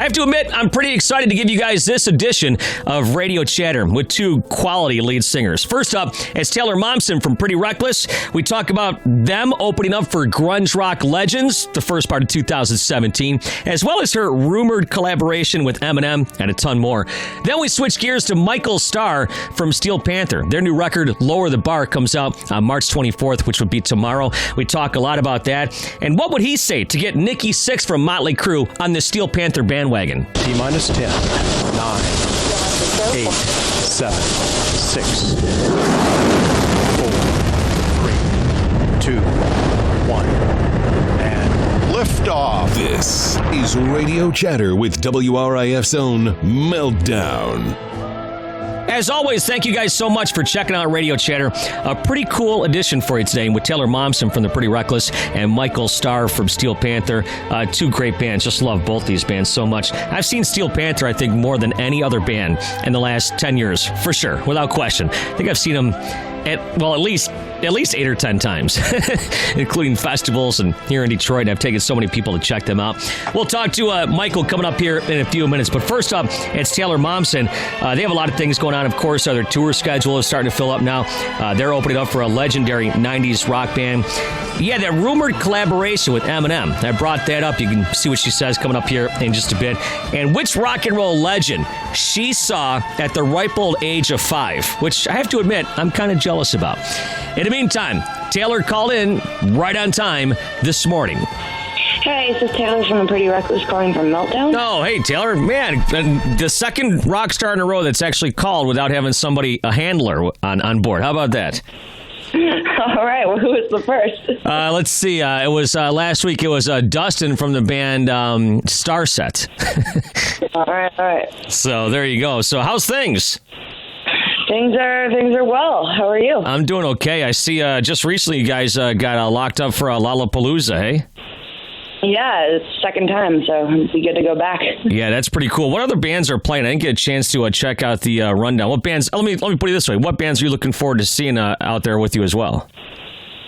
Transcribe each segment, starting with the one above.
have to admit, I'm pretty excited to give you guys this edition of Radio Chatter with two quality lead singers. First up, it's Taylor Momsen from Pretty Reckless. We talk about them opening up for grunge rock legends, the first part of 2017, as well as her rumored collaboration with Eminem and a ton more. Then we switch gears to Michael Starr from Steel Panther. Their new record, Lower the Bar, comes out on March 24th, which would be tomorrow. We talk a lot about that. And what would he say to get Nikki Sixx from Motley Crue on the Steel Panther bandwagon? T-minus 10, 9, 8, 7, 6, 4, 3, 2, 1, and liftoff. This is Radio Chatter with WRIF's own Meltdown. As always, thank you guys so much for checking out Radio Chatter. A pretty cool edition for you today with Taylor Momsen from the Pretty Reckless and Michael Starr from Steel Panther. Two great bands. Just love both these bands so much. I've seen Steel Panther, I think, more than any other band in the last 10 years, for sure, without question. I think I've seen them at least 8 or 10 times, including festivals and here in Detroit. And I've taken so many people to check them out. We'll talk to Michael coming up here in a few minutes. But first up, it's Taylor Momsen. They have a lot of things going on, of course. Their tour schedule is starting to fill up now. They're opening up for a legendary 90s rock band. Yeah, that rumored collaboration with Eminem. I brought that up. You can see what she says coming up here in just a bit. And which rock and roll legend she saw at the ripe old age of 5, which I have to admit, I'm kind of jealous about. In the meantime, Taylor called in right on time this morning. Hey, this is Taylor from the Pretty Reckless calling from Meltdown. Oh, hey, Taylor. Man, the second rock star in a row that's actually called without having a handler on board. How about that? All right. Well, who was the first? Let's see. It was last week. It was Dustin from the band Starr Set. All right. So there you go. So how's things? Things are well. How are you? I'm doing okay. I see just recently you guys got locked up for Lollapalooza, hey? Yeah, it's the second time, so it'd be good to go back. Yeah, that's pretty cool. What other bands are playing? I didn't get a chance to check out the rundown. What bands? Let me put it this way. What bands are you looking forward to seeing out there with you as well?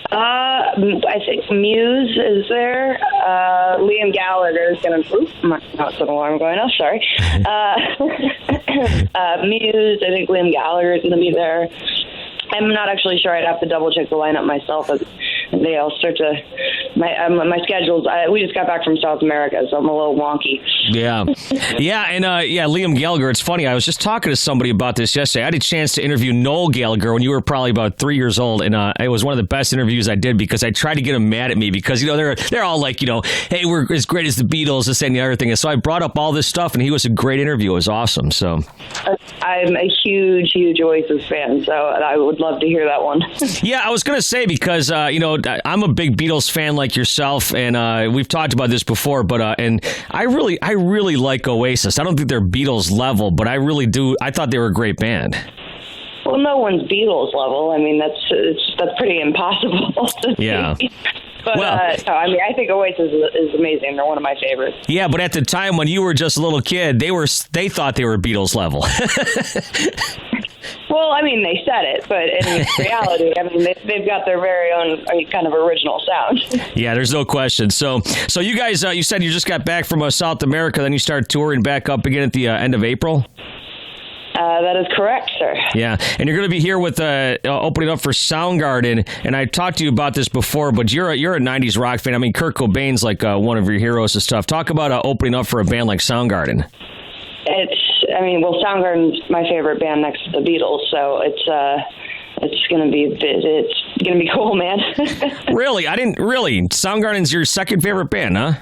I think Muse is there. Liam Gallagher is going to... Not an alarm going off, sorry. Muse, I think Liam Gallagher is going to be there. I'm not actually sure. I'd have to double check the lineup myself. They all start to my schedules. We just got back from South America, so I'm a little wonky. Yeah, and Liam Gallagher. It's funny. I was just talking to somebody about this yesterday. I had a chance to interview Noel Gallagher when you were probably about 3 years old, and it was one of the best interviews I did because I tried to get him mad at me because they're all like hey, we're as great as the Beatles, this and the other thing. And so I brought up all this stuff, and he was a great interview. It was awesome. So I'm a huge Oasis fan, so I would love to hear that one. Yeah, I was going to say because I'm a big Beatles fan like yourself, and we've talked about this before. But and I really like Oasis. I don't think they're Beatles level, but I really do. I thought they were a great band. Well, no one's Beatles level. I mean, that's pretty impossible to yeah. see. But I think Oasis is amazing. They're one of my favorites. Yeah, but at the time when you were just a little kid, they thought they were Beatles level. Well, I mean, they said it, but in reality, I mean, they've got their very own kind of original sound. Yeah, there's no question. So you guys, you said you just got back from South America, then you started touring back up again at the end of April? That is correct, sir. Yeah, and you're going to be here with opening up for Soundgarden, and I talked to you about this before, but you're a 90s rock fan. I mean, Kurt Cobain's like one of your heroes and stuff. Talk about opening up for a band like Soundgarden. Soundgarden's my favorite band next to the Beatles, so it's gonna be cool, man. Really? Soundgarden's your second favorite band, huh?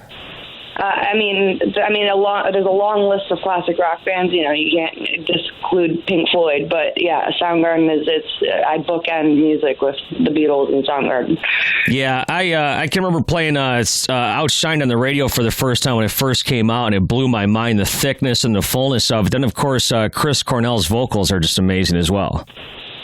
There's a long list of classic rock bands. You can't exclude Pink Floyd, but yeah, Soundgarden I bookend music with the Beatles and Soundgarden. Yeah, I can remember playing Outshined on the radio for the first time when it first came out, and it blew my mind, the thickness and the fullness of it. Then, of course, Chris Cornell's vocals are just amazing as well.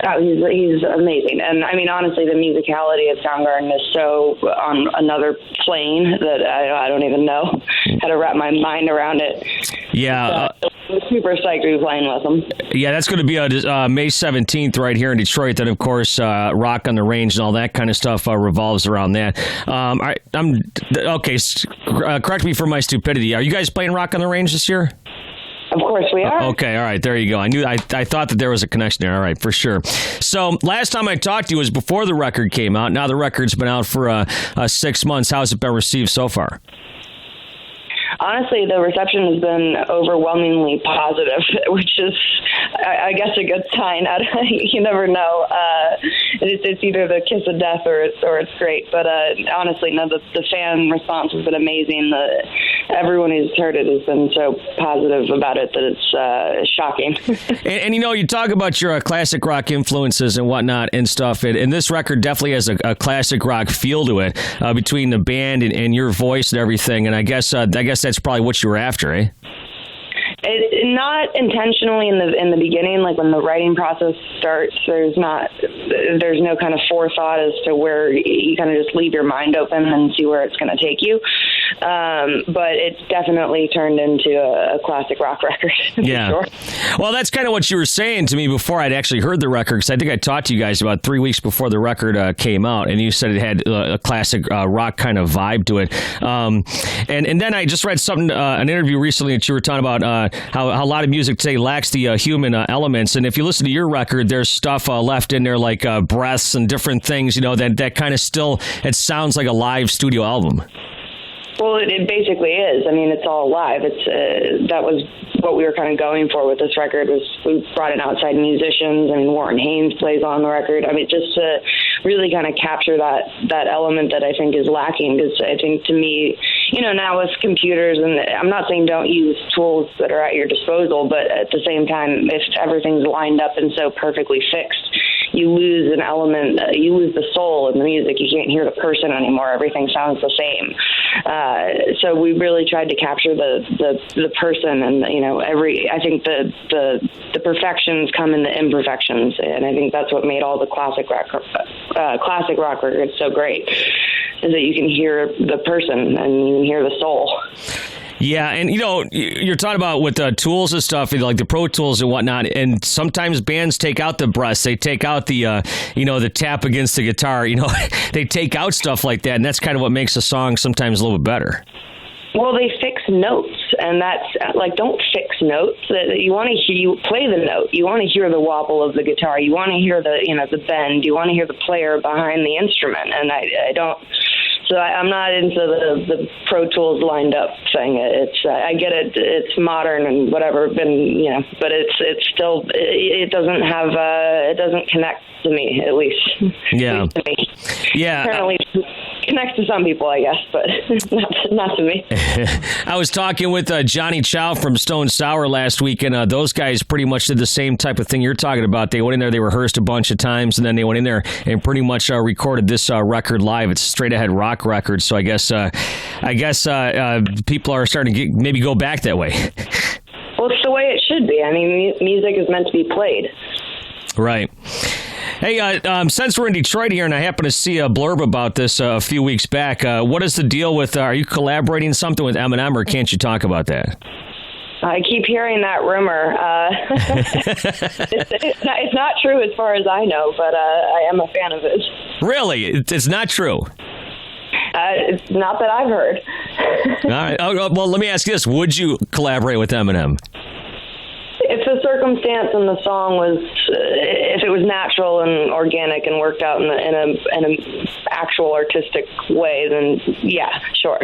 Oh, he's amazing. And I mean, honestly, the musicality of Soundgarden is so on another plane that I don't even know how to wrap my mind around it. Yeah. I'm super psyched to be playing with them. Yeah, that's going to be May 17th right here in Detroit. Then, of course, Rock on the Range and all that kind of stuff revolves around that. Correct me for my stupidity. Are you guys playing Rock on the Range this year? Of course we are. Okay, all right, there you go. I thought that there was a connection there. All right, for sure. So last time I talked to you was before the record came out. Now the record's been out for 6 months. How's it been received so far? Honestly, the reception has been overwhelmingly positive, which is, I guess, a good sign. You never know. It's either the kiss of death or it's great. But honestly, no, the fan response has been amazing. Everyone who's heard it has been so positive about it that it's shocking. and you talk about your classic rock influences and whatnot and stuff, and this record definitely has a classic rock feel to it between the band and your voice and everything. And I guess that's probably what you were after, eh? Not intentionally in the beginning, like when the writing process starts, there's no kind of forethought as to where you kind of just leave your mind open and see where it's going to take you. But it's definitely turned into a classic rock record. Yeah. Sure. Well, that's kind of what you were saying to me before I'd actually heard the record, because I think I talked to you guys about 3 weeks before the record came out, and you said it had a classic rock kind of vibe to it. And then I just read something, an interview recently that you were talking about how a lot of music today lacks the human elements. And if you listen to your record, there's stuff left in there like breaths and different things, that kind of still, it sounds like a live studio album. Well, it basically is. I mean, it's all live. That was what we were kind of going for with this record. Was we brought in outside musicians. I mean, Warren Haynes plays on the record. I mean, just to really kind of capture that element that I think is lacking. Because I think, to me, now with computers, and I'm not saying don't use tools that are at your disposal, but at the same time, if everything's lined up and so perfectly fixed, you lose an element, you lose the soul in the music. You can't hear the person anymore. Everything sounds the same. So we really tried to capture the person, and I think the perfections come in the imperfections, and I think that's what made all the classic rock records so great, is that you can hear the person and you can hear the soul. Yeah, and you're talking about with tools and stuff, like the Pro Tools and whatnot, and sometimes bands take out the breaths, they take out the the tap against the guitar, they take out stuff like that, and that's kind of what makes a song sometimes a little bit better. Well, they fix notes, and that's like, don't fix notes. You want to hear, you play the note. You want to hear the wobble of the guitar. You want to hear the bend. You want to hear the player behind the instrument, and I don't. So I'm not into the Pro Tools lined up thing. I get it. It's modern and whatever, but it's still, it doesn't connect to me, at least. Yeah. To me. Yeah. Apparently connects to some people, I guess, but not to me. I was talking with Johnny Chow from Stone Sour last week, and those guys pretty much did the same type of thing you're talking about. They went in there, they rehearsed a bunch of times, and then they went in there and pretty much recorded this record live. It's a straight-ahead rock record, so I guess people are starting to maybe go back that way. Well, it's the way it should be. I mean, music is meant to be played. Right. Hey, since we're in Detroit here, and I happen to see a blurb about this a few weeks back, what is the deal with, are you collaborating something with Eminem, or can't you talk about that? I keep hearing that rumor. It's not true as far as I know, but I am a fan of his. Really? It's not true? It's not that I've heard. All right. Oh, well, let me ask you this. Would you collaborate with Eminem? If the circumstance and the song was, if it was natural and organic and worked out in an actual artistic way, then yeah, sure.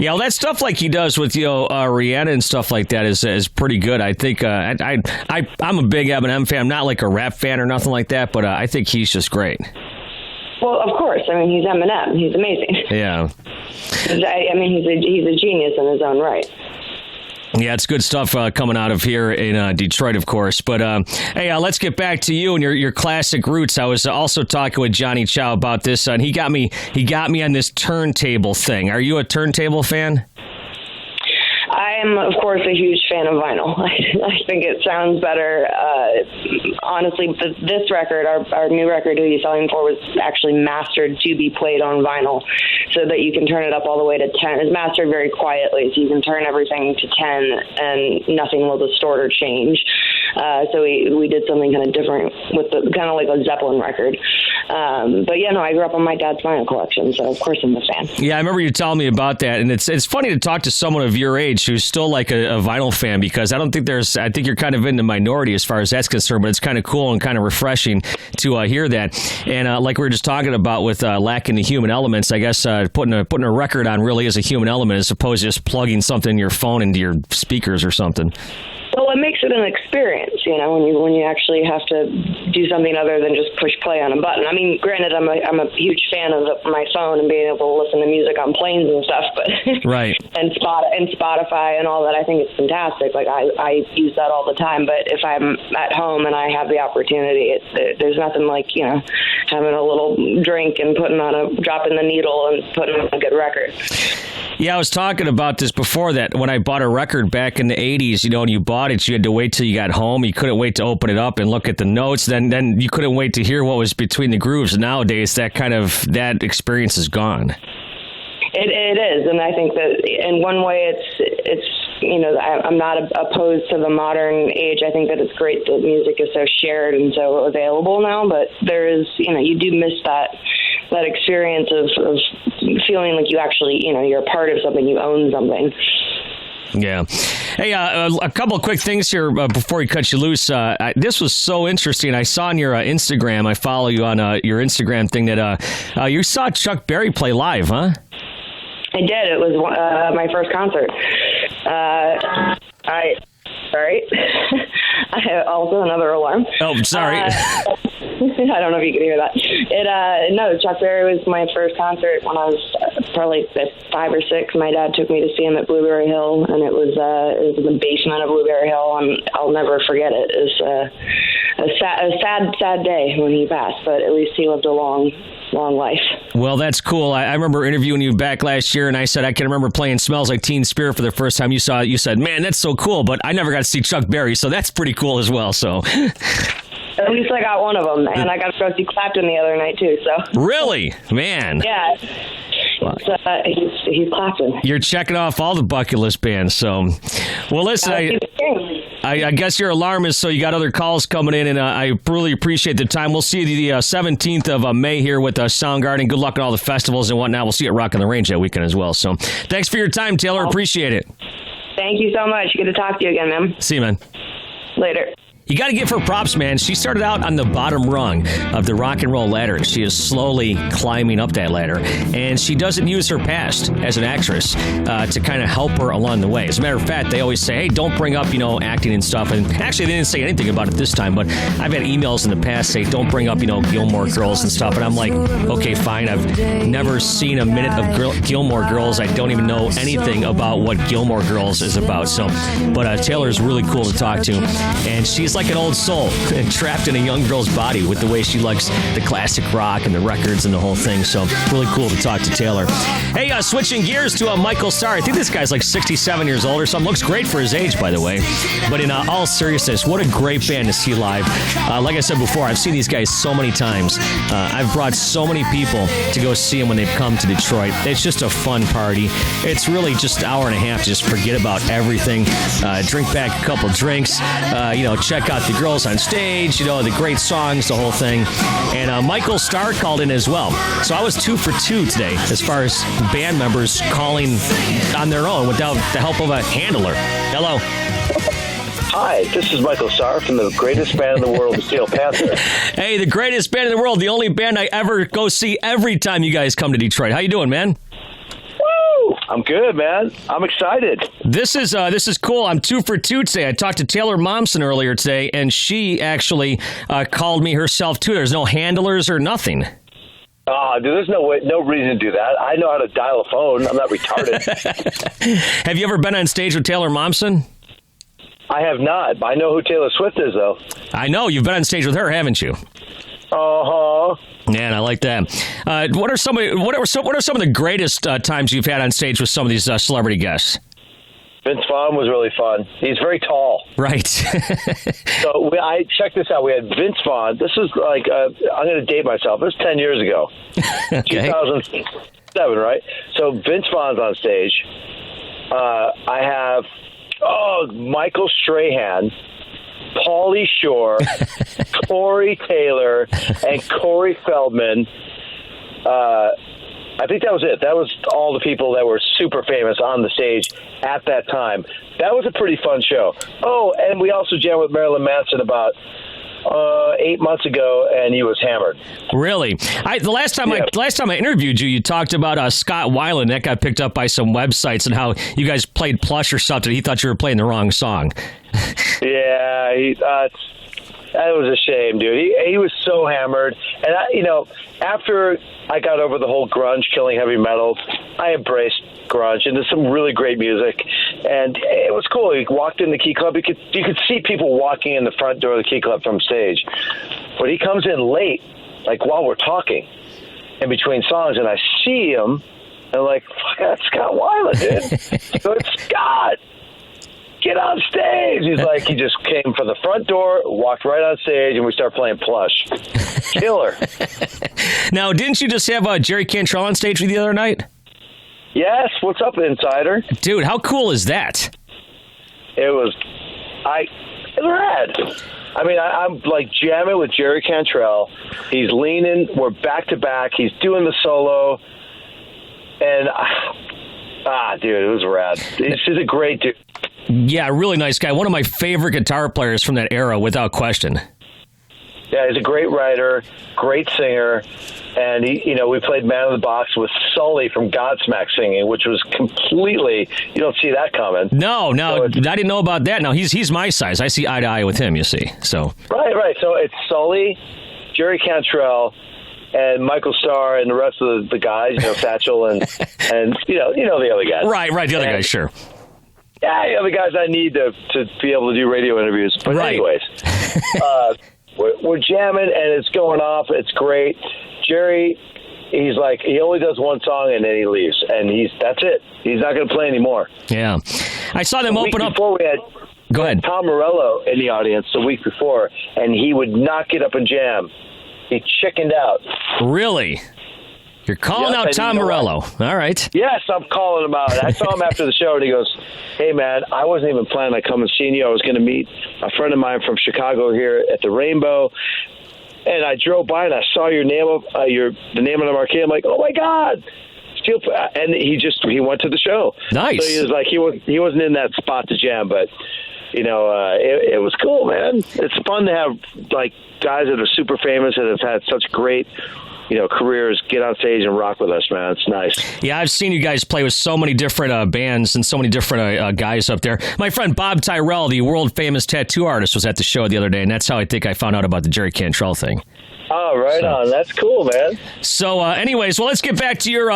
Yeah, well, that stuff like he does with Rihanna and stuff like that is pretty good. I think I'm a big Eminem fan. I'm not like a rap fan or nothing like that, but I think he's just great. Well, of course. I mean, he's Eminem. He's amazing. Yeah. I mean, he's a genius in his own right. Yeah, it's good stuff coming out of here in Detroit, of course. But hey, let's get back to you and your classic roots. I was also talking with Johnny Chow about this, and he got me on this turntable thing. Are you a turntable fan? I am, of course, a huge fan of vinyl. I think it sounds better. Honestly, this record, our new record, Who You Selling For, was actually mastered to be played on vinyl so that you can turn it up all the way to 10. It's mastered very quietly, so you can turn everything to 10 and nothing will distort or change. So we did something kind of different with the kind of like a Zeppelin record. But yeah, no, I grew up on my dad's vinyl collection, so of course I'm a fan. Yeah, I remember you telling me about that, and it's funny to talk to someone of your age who's still like a vinyl fan, because I think you're kind of in the minority as far as that's concerned, but it's kind of cool and kind of refreshing to hear that. And like we were just talking about with lacking the human elements, I guess putting a record on really is a human element as opposed to just plugging something in your phone into your speakers or something. Well, it makes it an experience, when you actually have to do something other than just push play on a button. I mean, granted, I'm a huge fan of my phone and being able to listen to music on planes and stuff, but right. and Spotify and all that, I think it's fantastic. Like I use that all the time. But if I'm at home and I have the opportunity, there's nothing like having a little drink and dropping the needle and putting on a good record. Yeah, I was talking about this before, that when I bought a record back in the 80s, and you bought it, you had to wait till you got home. You couldn't wait to open it up and look at the notes. Then you couldn't wait to hear what was between the grooves. Nowadays, that experience is gone. It is, and I think that in one way it's I'm not opposed to the modern age. I think that it's great that music is so shared and so available now, but there is, you do miss that experience of feeling like you actually, you're a part of something, you own something. Yeah. Hey, a couple of quick things here before we cut you loose. This was so interesting. I saw on your Instagram, I follow you on your Instagram thing, that you saw Chuck Berry play live, huh? I did. It was my first concert. Sorry. I have also another alarm. Oh, sorry. I don't know if you can hear that. No, Chuck Berry was my first concert when I was probably 5 or 6. My dad took me to see him at Blueberry Hill, and it was in the basement of Blueberry Hill, and I'll never forget it. It was a sad day when he passed, but at least he lived a long life. Well, that's cool. I remember interviewing you back last year, and I said I can remember playing Smells Like Teen Spirit for the first time you saw it. You said, man, that's so cool, but I never got to see Chuck Berry, so that's pretty cool as well. So at least I got one of them, and I got to go see Clapton the other night too. So really, man. Yeah. He's Clapton. You're checking off all the bucket list bands. So, well, listen, I guess your alarm is so you got other calls coming in, and I really appreciate the time. We'll see you the 17th of May here with Soundgarden. Good luck at all the festivals and whatnot. We'll see you at Rock on the Range that weekend as well. So, thanks for your time, Taylor. Appreciate it. Thank you so much. Good to talk to you again, man. See you, man. Later. You got to give her props, man. She started out on the bottom rung of the rock and roll ladder, and she is slowly climbing up that ladder. And she doesn't use her past as an actress to kind of help her along the way. As a matter of fact, they always say, hey, don't bring up, acting and stuff. And actually, they didn't say anything about it this time, but I've had emails in the past say, don't bring up, Gilmore Girls and stuff. And I'm like, okay, fine. I've never seen a minute of Gilmore Girls. I don't even know anything about what Gilmore Girls is about. So, but Taylor's really cool to talk to. And she's like an old soul and trapped in a young girl's body with the way she likes the classic rock and the records and the whole thing. So really cool to talk to Taylor. Hey, switching gears to Michael Starr. I think this guy's like 67 years old or something. Looks great for his age, by the way. But in all seriousness, what a great band to see live. Like I said before, I've seen these guys so many times. I've brought so many people to go see them when they've come to Detroit. It's just a fun party. It's really just an hour and a half to just forget about everything. Drink back a couple drinks. Check out the girls on stage, the great songs, the whole thing. And Michael Starr called in as well. So I was 2 for 2 today as far as band members calling on their own without the help of a handler. Hello. Hi, this is Michael Starr from the greatest band in the world, the Steel Panther. Hey, the greatest band in the world, the only band I ever go see every time you guys come to Detroit. How you doing, man? I'm good, man. I'm excited. This is cool. I'm 2 for 2 today. I talked to Taylor Momsen earlier today, and she actually called me herself, too. There's no handlers or nothing. Dude, there's no reason to do that. I know how to dial a phone. I'm not retarded. Have you ever been on stage with Taylor Momsen? I have not, but I know who Taylor Swift is, though. I know. You've been on stage with her, haven't you? Uh-huh. Man, I like that. What are some of the greatest times you've had on stage with some of these celebrity guests? Vince Vaughn was really fun. He's very tall. Right. So I checked this out. We had Vince Vaughn. This is like, I'm going to date myself. It was 10 years ago. Okay. 2007, right? So Vince Vaughn's on stage. I have, Michael Strahan, Pauly Shore, Corey Taylor, and Corey Feldman. I think that was it. That was all the people that were super famous on the stage at that time. That was a pretty fun show. Oh, and we also jammed with Marilyn Manson about 8 months ago, and he was hammered. Really? The last time I interviewed you, you talked about Scott Weiland. That got picked up by some websites and how you guys played Plush or something. He thought you were playing the wrong song. Yeah, that was a shame, dude. He was so hammered. And, after I got over the whole grunge killing heavy metal, I embraced grunge, and there's some really great music. And it was cool. You walked in the Key Club. You could see people walking in the front door of the Key Club from stage. But he comes in late, like while we're talking, in between songs, and I see him, and I'm like, fuck, that's Scott Weiland, dude. So it's Scott. Get on stage. He's like, he just came from the front door, walked right on stage, and we started playing Plush. Killer. Now, didn't you just have Jerry Cantrell on stage with you the other night? Yes. What's up, Insider? Dude, how cool is that? It was rad. I mean, I'm like jamming with Jerry Cantrell. He's leaning. We're back to back. He's doing the solo. And, dude, it was rad. He's a great dude. Yeah, really nice guy. One of my favorite guitar players from that era, without question. Yeah, he's a great writer, great singer, and we played Man in the Box with Sully from Godsmack singing, which was completely, you don't see that coming. No, I didn't know about that. Now he's my size. I see eye to eye with him. You see, so right. So it's Sully, Jerry Cantrell, and Michael Starr, and the rest of the guys, Satchel, and the other guys. Right, the other guys, sure. Yeah, the guys I need to be able to do radio interviews. But anyways, we're jamming, and it's going off. It's great. Jerry, he's like, he only does one song, and then he leaves. And that's it. He's not going to play anymore. Yeah. I saw them open up. Before we had Go ahead. Tom Morello in the audience the week before, and he would not get up and jam. He chickened out. Really? You're calling out Tom Morello. All right. Yes, I'm calling him out. I saw him after the show, and he goes, hey, man, I wasn't even planning on coming and seeing you. I was going to meet a friend of mine from Chicago here at the Rainbow, and I drove by, and I saw your name the name on the marquee. I'm like, oh, my God. And he went to the show. Nice. So he was like, he wasn't in that spot to jam, but, it was cool, man. It's fun to have, like, guys that are super famous and have had such great careers get on stage and rock with us, man. It's nice. Yeah, I've seen you guys play with so many different bands and so many different guys up there. My friend Bob Tyrell, the world famous tattoo artist, was at the show the other day, and that's how I think I found out about the Jerry Cantrell thing. Oh, right on. That's cool, man. So, anyways, let's get back to your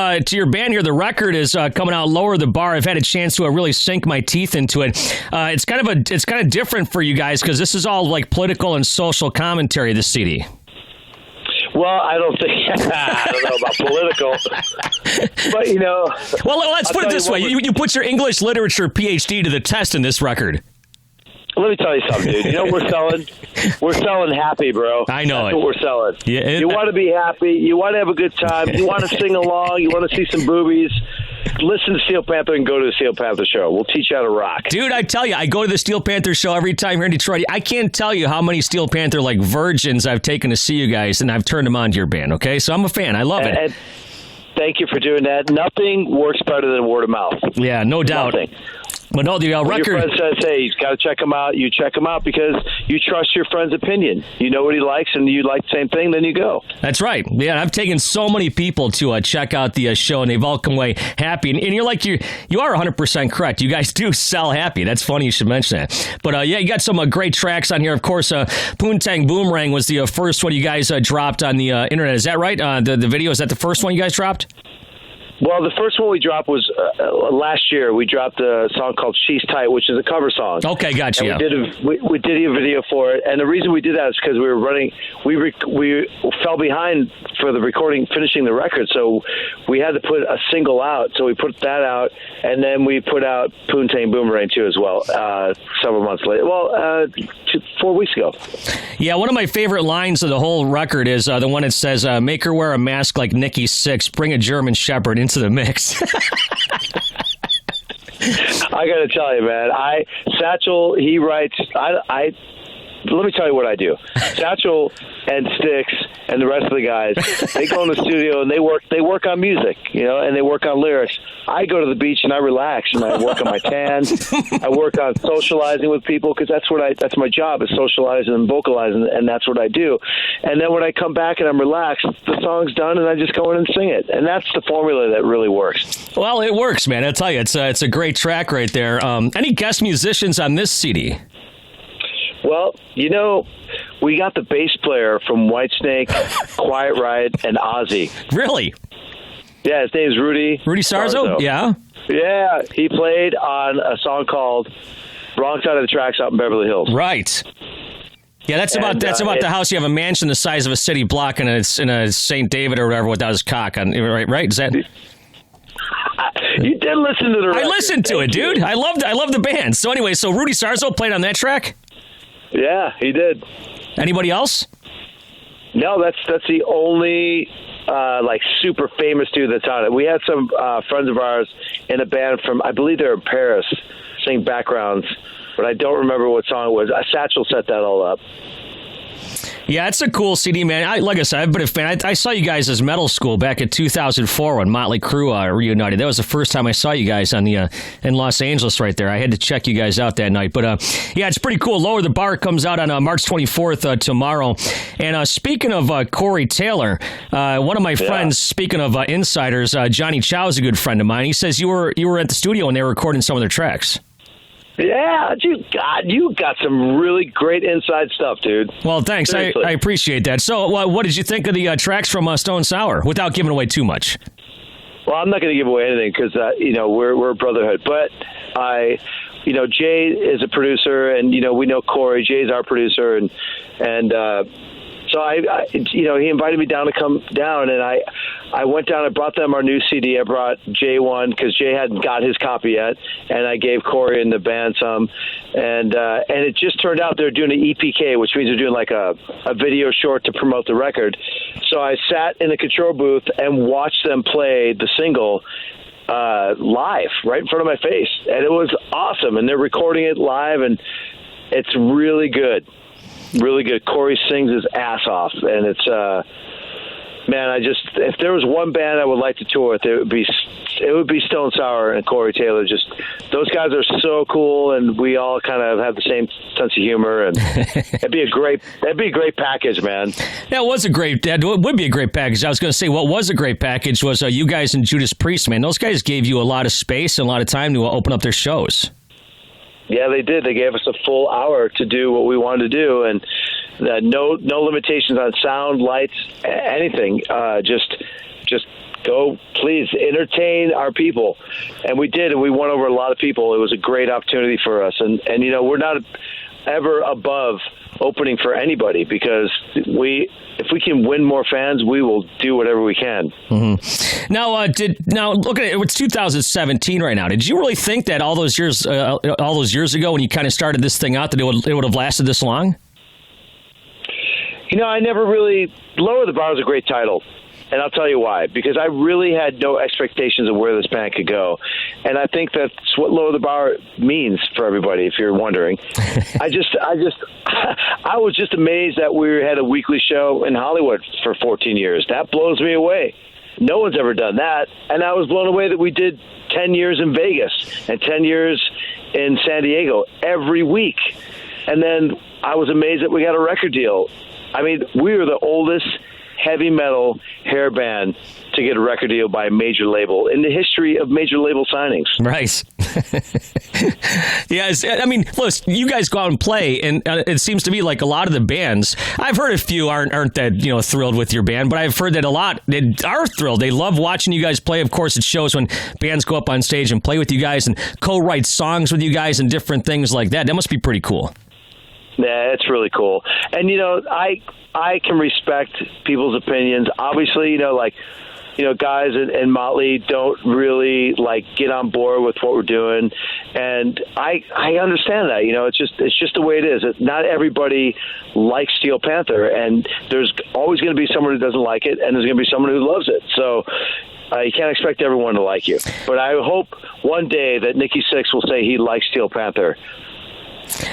band here. The record is coming out, Lower the Bar. I've had a chance to really sink my teeth into it. It's kind of different for you guys because this is all like political and social commentary. This CD. Well, I don't know about political, but Well, let's put it this way: you put your English literature PhD to the test in this record. Let me tell you something, dude. You know what we're selling? We're selling happy, bro. I know That's what we're selling. Yeah, you want to be happy. You want to have a good time. You want to sing along. You want to see some boobies. Listen to Steel Panther and go to the Steel Panther show. We'll teach you how to rock. Dude, I tell you, I go to the Steel Panther show every time here in Detroit. I can't tell you how many Steel Panther virgins I've taken to see you guys, and I've turned them on to your band, okay? So I'm a fan. I love it. And thank you for doing that. Nothing works better than word of mouth. Yeah, no doubt. Nothing. But no, the when record. your friend says, hey, he's got to check him out, you check him out because you trust your friend's opinion. You know what he likes and you like the same thing, then you go. That's right. Yeah, I've taken so many people to check out the show, and they've all come away happy. And you are 100% correct. You guys do sell happy. That's funny you should mention that. But yeah, you got some great tracks on here. Of course, Poontang Boomerang was the first one you guys dropped on the internet. Is that right? The video, is that the first one you guys dropped? Well, the first one we dropped was last year. We dropped a song called "She's Tight," which is a cover song. Okay, gotcha. And we did a video for it, and the reason we did that is because we were running. We fell behind for the recording, finishing the record, so we had to put a single out. So we put that out, and then we put out "Poontang Boomerang" too as well. Several months later. Well, 4 weeks ago. Yeah, one of my favorite lines of the whole record is the one that says, "Make her wear a mask like Nikki Sixx. Bring a German Shepherd into the mix." I got to tell you, man. Satchel, he writes. Let me tell you what I do. Satchel and Styx and the rest of the guys, they go in the studio and they work on music, and they work on lyrics. I go to the beach and I relax and I work on my tan. I work on socializing with people because that's my job, is socializing and vocalizing, and that's what I do. And then when I come back and I'm relaxed, the song's done and I just go in and sing it. And that's the formula that really works. Well, it works, man. I'll tell you, it's a great track right there. Any guest musicians on this CD? Well, we got the bass player from Whitesnake, Quiet Riot, and Ozzy. Really? Yeah, his name's Rudy. Rudy Sarzo? Yeah. Yeah, he played on a song called "Wrong Side of the Tracks" out in Beverly Hills. Right. Yeah, that's about the house. You have a mansion the size of a city block, and it's in a St. David or whatever without his cock on. Right? Is that? You did listen to the record. I listened to it, dude. I love the band. So anyway, Rudy Sarzo played on that track? Yeah, he did. Anybody else? No, that's the only super famous dude that's on it. We had some friends of ours in a band from, I believe they're in Paris, sing backgrounds, but I don't remember what song it was. Satchel set that all up. Yeah, it's a cool CD, man. Like I said, I've been a fan. I saw you guys as Metal School back in 2004 when Motley Crue reunited. That was the first time I saw you guys in Los Angeles right there. I had to check you guys out that night. But, yeah, it's pretty cool. Lower the Bar comes out on March 24th tomorrow. And speaking of Corey Taylor, one of my friends, speaking of insiders, Johnny Chow is a good friend of mine. He says you were at the studio when they were recording some of their tracks. Yeah, you got some really great inside stuff, dude. Well, thanks. I appreciate that. So, what did you think of the tracks from Stone Sour, without giving away too much? Well, I'm not going to give away anything because we're a brotherhood. But Jay is a producer, and we know Corey. Jay's our producer, and so he invited me down to come down, and I went down. I brought them our new CD. I brought Jay one because Jay hadn't got his copy yet, and I gave Corey and the band some. And it just turned out they're doing an EPK, which means they're doing like a video short to promote the record. So I sat in the control booth and watched them play the single live right in front of my face, and it was awesome. And they're recording it live, and it's really good. Really good. Corey sings his ass off, and it's man. If there was one band I would like to tour with, it would be Stone Sour and Corey Taylor. Just those guys are so cool, and we all kind of have the same sense of humor, and that'd be a great package, man. That would be a great package. I was going to say what was a great package was you guys and Judas Priest, man. Those guys gave you a lot of space and a lot of time to open up their shows. Yeah, they did. They gave us a full hour to do what we wanted to do, and no limitations on sound, lights, anything. Just go, please entertain our people, and we did, and we won over a lot of people. It was a great opportunity for us, and we're not ever above opening for anybody because if we can win more fans, we will do whatever we can. Mm-hmm. Now look at it. It's 2017 right now. Did you really think that all those years ago when you kind of started this thing out that it would have lasted this long? I never really. Lower the Bar is a great title. And I'll tell you why. Because I really had no expectations of where this band could go. And I think that's what Lower the Bar means for everybody, if you're wondering. I was just amazed that we had a weekly show in Hollywood for 14 years. That blows me away. No one's ever done that. And I was blown away that we did 10 years in Vegas and 10 years in San Diego every week. And then I was amazed that we got a record deal. I mean, we were the oldest heavy metal hair band to get a record deal by a major label in the history of major label signings. Right. Yes, I mean, listen, you guys go out and play, and it seems to me like a lot of the bands, I've heard a few aren't that, thrilled with your band, but I've heard that a lot are thrilled. They love watching you guys play. Of course, it shows when bands go up on stage and play with you guys and co-write songs with you guys and different things like that. That must be pretty cool. Yeah, it's really cool. And, I can respect people's opinions. Obviously, guys in Motley don't really get on board with what we're doing, and I understand that. It's just the way it is. Not everybody likes Steel Panther, and there's always going to be someone who doesn't like it, and there's going to be someone who loves it. So you can't expect everyone to like you. But I hope one day that Nikki Sixx will say he likes Steel Panther.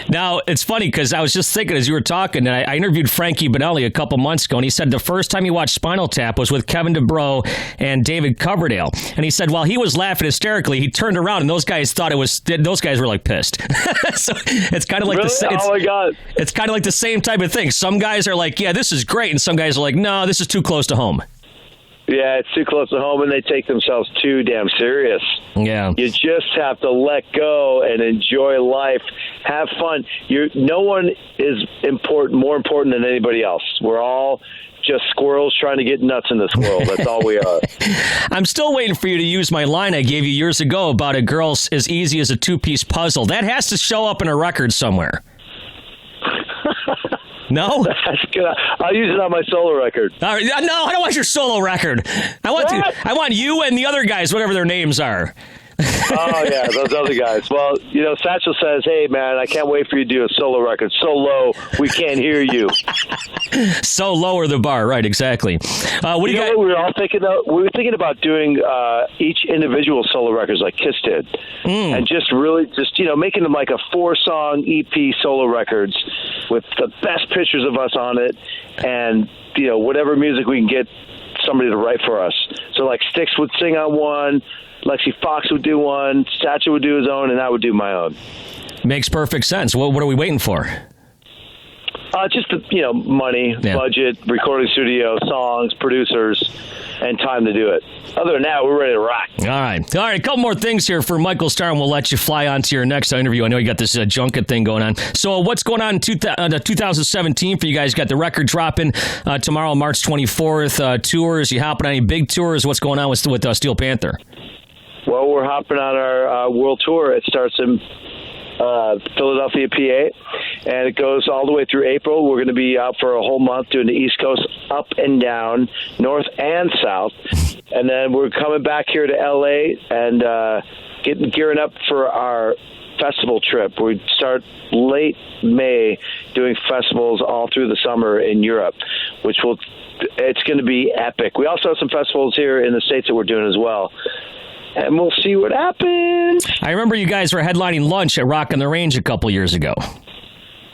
Now, it's funny because I was just thinking as you were talking, and I interviewed Frankie Bonelli a couple months ago, and he said the first time he watched Spinal Tap was with Kevin DuBrow and David Coverdale. And he said while he was laughing hysterically, he turned around and those guys were like pissed. So it's kind of like oh my God. It's kind of like the same type of thing. Some guys are like, yeah, this is great, and some guys are like, no, this is too close to home. Yeah, it's too close to home, and they take themselves too damn serious. Yeah. You just have to let go and enjoy life. Have fun. No one is more important than anybody else. We're all just squirrels trying to get nuts in this world. That's all we are. I'm still waiting for you to use my line I gave you years ago about a girl's as easy as a two-piece puzzle. That has to show up in a record somewhere. No? That's good. I'll use it on my solo record. No, I don't want your solo record. I want you and the other guys, whatever their names are. Oh, yeah, those other guys. Well, Satchel says, hey, man, I can't wait for you to do a solo record. So low, we can't hear you. So lower the bar. Right, exactly. What do you got? We were all thinking of? We were thinking about doing each individual solo records like Kiss did. And just making them like a 4-song EP solo records with the best pictures of us on it and, whatever music we can get somebody to write for us. So like Styx would sing on one, Lexi Fox would do one, Satchel would do his own, and I would do my own. Makes perfect sense. What are we waiting for? Just money, budget, recording studio, songs, producers, and time to do it. Other than that, we're ready to rock. All right. A couple more things here for Michael Starr, and we'll let you fly on to your next interview. I know you got this junket thing going on. So what's going on in 2017 for you guys? You got the record dropping tomorrow, March 24th. Tours. You hopping on any big tours? What's going on with Steel Panther? Well, we're hopping on our world tour. It starts in Philadelphia, PA, and it goes all the way through April. We're going to be out for a whole month doing the East Coast up and down, north and south, and then we're coming back here to LA and gearing up for our festival trip. We start late May doing festivals all through the summer in Europe, it's going to be epic. We also have some festivals here in the States that we're doing as well. And we'll see what happens. I remember you guys were headlining lunch at Rock on the Range a couple years ago.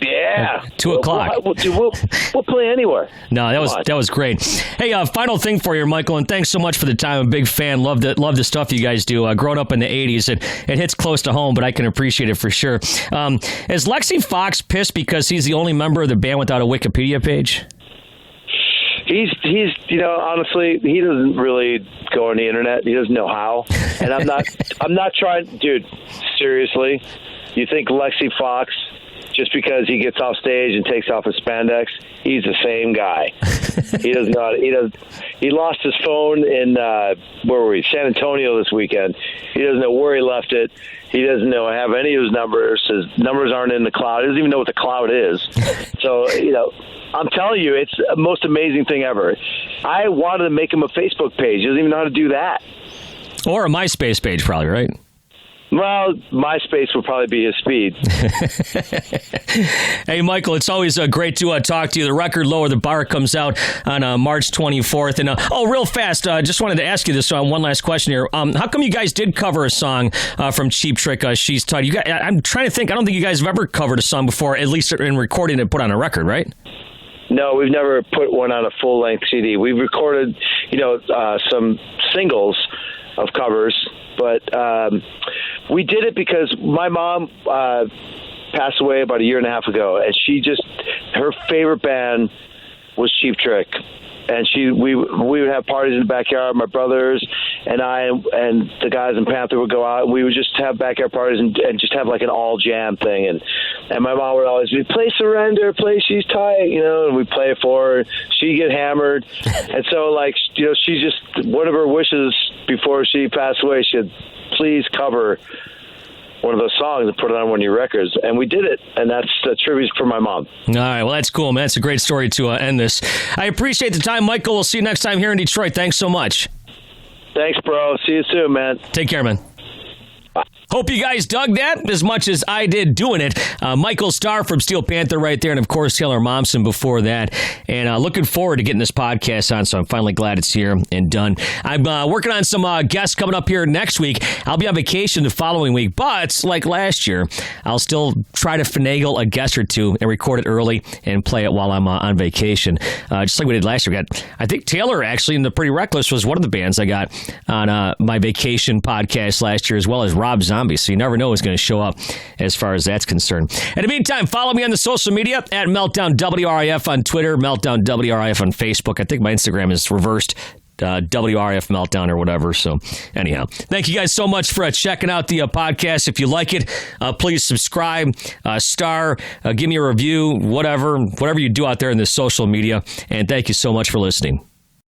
Yeah. 2 o'clock. We'll play anywhere. No, that was great. Hey, final thing for you, Michael, and thanks so much for the time. I'm a big fan. Love the stuff you guys do. Growing up in the 80s, it hits close to home, but I can appreciate it for sure. Is Lexi Fox pissed because he's the only member of the band without a Wikipedia page? He's honestly, he doesn't really go on the internet. He doesn't know how. And I'm not trying, dude, seriously. You think Lexi Fox, just because he gets off stage and takes off his spandex, he's the same guy. He doesn't know. He lost his phone in, where were we? San Antonio this weekend. He doesn't know where he left it. He doesn't have any of his numbers. His numbers aren't in the cloud. He doesn't even know what the cloud is. So, I'm telling you, it's the most amazing thing ever. I wanted to make him a Facebook page. He doesn't even know how to do that. Or a MySpace page, probably, right? Well, MySpace would probably be his speed. Hey, Michael, it's always great to talk to you. The record Lower the Bar comes out on March 24th. And real fast, just wanted to ask you this one last question here. How come you guys did cover a song from Cheap Trick, She's Tight? I'm trying to think. I don't think you guys have ever covered a song before, at least in recording and put on a record, right? No, we've never put one on a full-length CD. We've recorded, some singles of covers, but we did it because my mom passed away about a year and a half ago, and her favorite band was Cheap Trick. And we would have parties in the backyard, my brothers, and the guys in Panther would go out, and we would just have backyard parties and just have like an all jam thing. And my mom would always be, play Surrender, play She's Tight, and we'd play it for her. She'd get hammered. And so, like, she just, one of her wishes before she passed away, she said, please cover one of those songs and put it on one of your records. And we did it, and that's a tribute for my mom. All right, well, that's cool, man. That's a great story to end this. I appreciate the time, Michael. We'll see you next time here in Detroit. Thanks so much. Thanks, bro. See you soon, man. Take care, man. Hope you guys dug that as much as I did doing it. Michael Starr from Steel Panther right there, and of course Taylor Momsen before that. And looking forward to getting this podcast on, so I'm finally glad it's here and done. I'm working on some guests coming up here next week. I'll be on vacation the following week, but like last year, I'll still try to finagle a guest or two and record it early and play it while I'm on vacation. Just like we did last year. I think Taylor, actually, in the Pretty Reckless was one of the bands I got on my vacation podcast last year, as well as Rob Zombie. So you never know who's going to show up as far as that's concerned. In the meantime, follow me on the social media at Meltdown WRIF on Twitter, Meltdown WRIF on Facebook. I think my Instagram is reversed. WRF Meltdown or whatever. So anyhow, thank you guys so much for checking out the podcast. If you like it, please subscribe, star, give me a review, whatever you do out there in the social media. And thank you so much for listening.